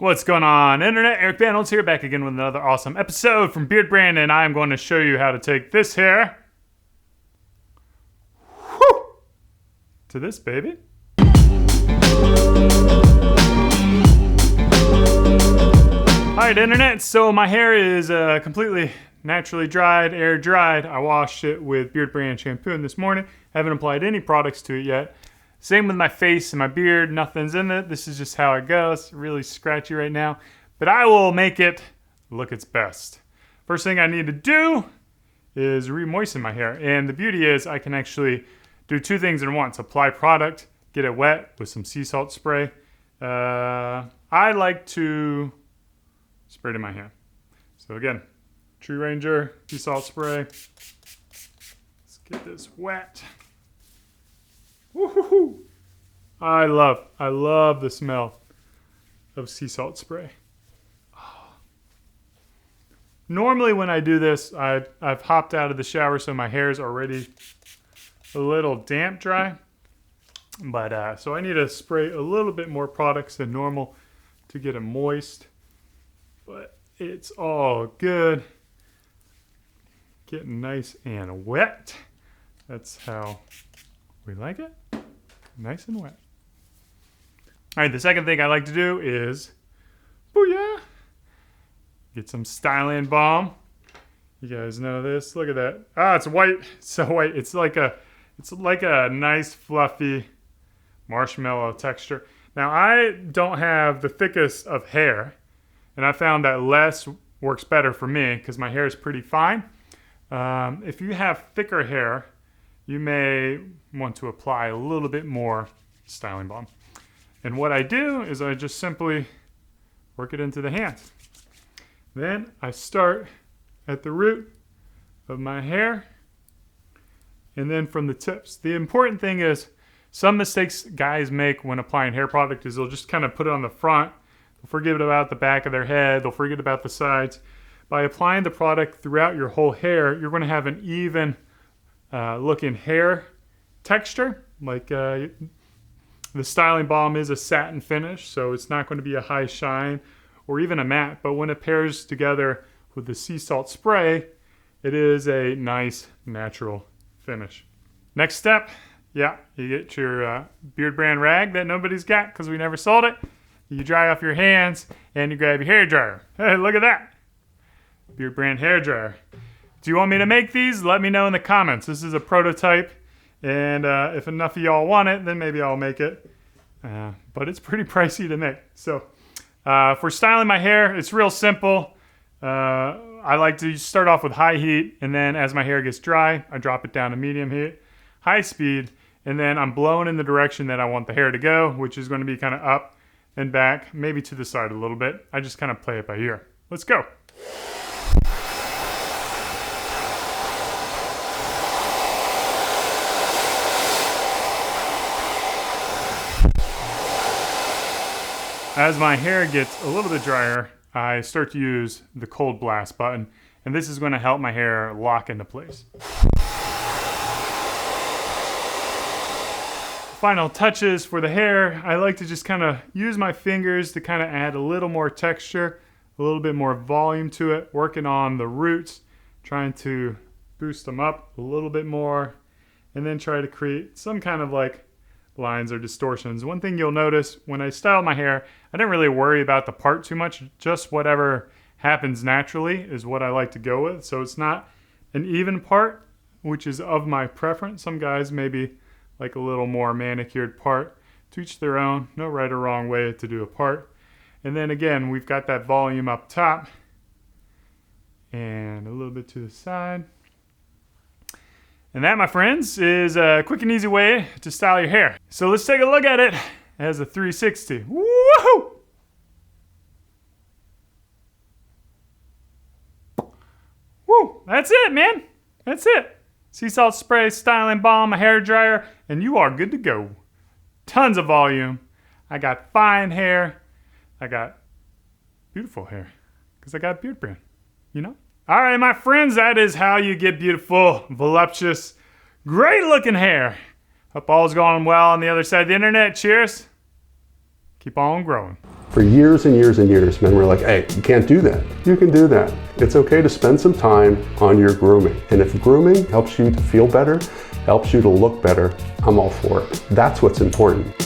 What's going on, Internet? Eric Bandholz here, back again with another awesome episode from Beardbrand, and I'm going to show you how to take this hair to this baby. Alright, Internet, so my hair is completely naturally dried, air dried. I washed it with Beardbrand shampoo this morning. Haven't applied any products to it yet. Same with my face and my beard, nothing's in it. This is just how it goes. Really scratchy right now, but I will make it look its best. First thing I need to do is re-moisten my hair. And the beauty is I can actually do two things at once. Apply product, get it wet with some sea salt spray. I like to spray it in my hand. So again, Tree Ranger, sea salt spray. Let's get this wet. Woohoo! I love the smell of sea salt spray. Oh. Normally when I do this, I've hopped out of the shower, so my hair is already a little damp dry. But so I need to spray a little bit more products than normal to get it moist. But it's all good. Getting nice and wet. That's how we like it. Nice and wet. All right, the second thing I like to do is, booyah, get some styling balm. You guys know this. Look at that. Ah, it's white. It's so white. It's like a nice fluffy marshmallow texture. Now I don't have the thickest of hair, and I found that less works better for me because my hair is pretty fine. If you have thicker hair, you may want to apply a little bit more styling balm. And what I do is I just simply work it into the hands. Then I start at the root of my hair and then from the tips. The important thing is some mistakes guys make when applying hair product is they'll just kind of put it on the front. They'll forget about the back of their head. They'll forget about the sides. By applying the product throughout your whole hair, you're going to have an even looking hair texture. Like the styling balm is a satin finish, so it's not going to be a high shine or even a matte, but when it pairs together with the sea salt spray, it is a nice natural finish. Next step, yeah, you get your Beardbrand rag that nobody's got because we never sold it. You dry off your hands and you grab your hair dryer. Hey, look at that. Beardbrand hair dryer. Do you want me to make these? Let me know in the comments. This is a prototype, and if enough of y'all want it, then maybe I'll make it. But it's pretty pricey to make. So for styling my hair, it's real simple. I like to start off with high heat, and then as my hair gets dry, I drop it down to medium heat, high speed, and then I'm blowing in the direction that I want the hair to go, which is going to be kind of up and back, maybe to the side a little bit. I just kind of play it by ear. Let's go. As my hair gets a little bit drier, I start to use the cold blast button, and this is going to help my hair lock into place. Final touches for the hair, I like to just kind of use my fingers to kind of add a little more texture, a little bit more volume to it, working on the roots, trying to boost them up a little bit more, and then try to create some kind of like lines or distortions. One thing you'll notice when I style my hair, I didn't really worry about the part too much. Just whatever happens naturally is what I like to go with. So it's not an even part, which is of my preference. Some guys maybe like a little more manicured part. To each their own. No right or wrong way to do a part. And then again, we've got that volume up top and a little bit to the side. And that, my friends, is a quick and easy way to style your hair. So let's take a look at it as a 360. Woohoo! Woo! That's it, man. That's it. Sea salt spray, styling balm, a hair dryer, and you are good to go. Tons of volume. I got fine hair. I got beautiful hair because I got Beardbrand, you know? All right, my friends, that is how you get beautiful, voluptuous, great-looking hair. Hope all's going well on the other side of the internet. Cheers. Keep on growing. For years and years and years, men were like, hey, you can't do that. You can do that. It's okay to spend some time on your grooming. And if grooming helps you to feel better, helps you to look better, I'm all for it. That's what's important.